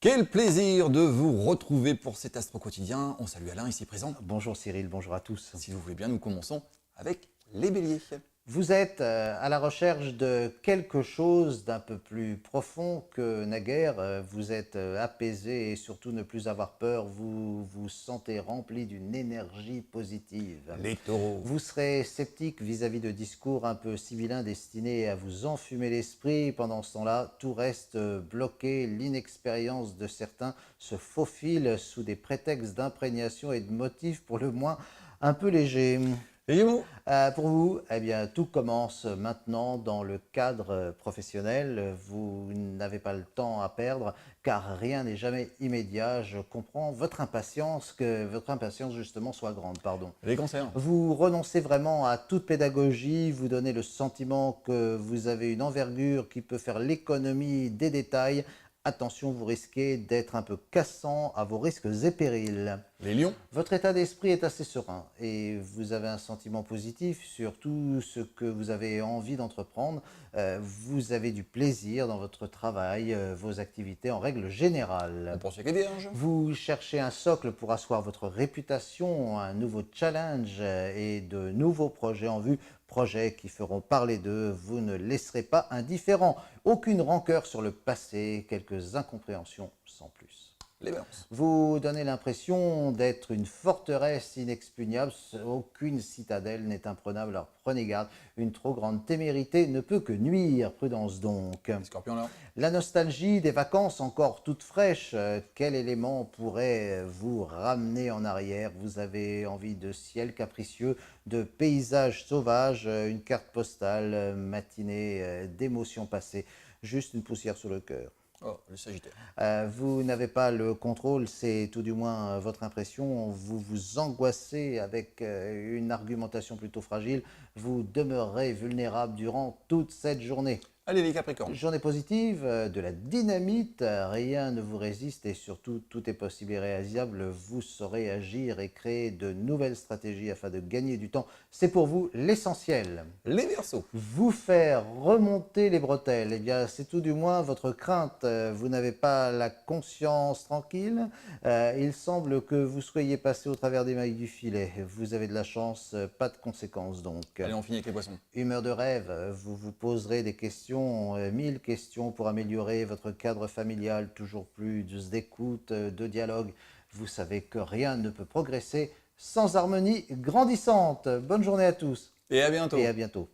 Quel plaisir de vous retrouver pour cet Astro Quotidien. On salue Alain ici présent. Bonjour Cyril, bonjour à tous. Si vous voulez bien, nous commençons avec les béliers. Vous êtes à la recherche de quelque chose d'un peu plus profond que naguère. Vous êtes apaisé et surtout ne plus avoir peur. Vous vous sentez rempli d'une énergie positive. Les taureaux. Vous serez sceptique vis-à-vis de discours un peu sibyllins destinés à vous enfumer l'esprit. Pendant ce temps-là, tout reste bloqué. L'inexpérience de certains se faufile sous des prétextes d'imprégnation et de motifs pour le moins un peu légers. Les gémeaux. Pour vous, eh bien, tout commence maintenant dans le cadre professionnel. Vous n'avez pas le temps à perdre car rien n'est jamais immédiat. Je comprends votre impatience, que votre impatience justement soit grande. Pardon. Les cancers. Vous renoncez vraiment à toute pédagogie, vous donnez le sentiment que vous avez une envergure qui peut faire l'économie des détails. Attention, vous risquez d'être un peu cassant à vos risques et périls. Les lions. Votre état d'esprit est assez serein et vous avez un sentiment positif sur tout ce que vous avez envie d'entreprendre. Vous avez du plaisir dans votre travail, vos activités en règle générale. On poursuit avec les vierges. Vous cherchez un socle pour asseoir votre réputation, un nouveau challenge et de nouveaux projets en vue. Projets qui feront parler d'eux, vous ne laisserez pas indifférent. Aucune rancœur sur le passé, quelques incompréhensions sans plus. Les balances. Vous donnez l'impression d'être une forteresse inexpugnable, aucune citadelle n'est imprenable, alors prenez garde, une trop grande témérité ne peut que nuire, prudence donc. Les scorpions là. La nostalgie des vacances encore toutes fraîches, quel élément pourrait vous ramener en arrière? Vous avez envie de ciel capricieux, de paysages sauvages, une carte postale, matinée d'émotions passées, juste une poussière sur le cœur. Oh, le sagittaire. Vous n'avez pas le contrôle, c'est tout du moins votre impression. Vous vous angoissez avec une argumentation plutôt fragile. Vous demeurerez vulnérable durant toute cette journée. Allez les capricornes. Journée positive, de la dynamite, rien ne vous résiste et surtout tout est possible et réalisable. Vous saurez agir et créer de nouvelles stratégies afin de gagner du temps. C'est pour vous l'essentiel. Les verseaux. Vous faire remonter les bretelles, eh bien c'est tout du moins votre crainte. Vous n'avez pas la conscience tranquille. Il semble que vous soyez passé au travers des mailles du filet. Vous avez de la chance, pas de conséquences donc. Allez, on finit avec les poissons. Humeur de rêve, vous vous poserez des questions, 1000 questions pour améliorer votre cadre familial, toujours plus d'écoute, de dialogue. Vous savez que rien ne peut progresser sans harmonie grandissante. Bonne journée à tous Et à bientôt. et à bientôt.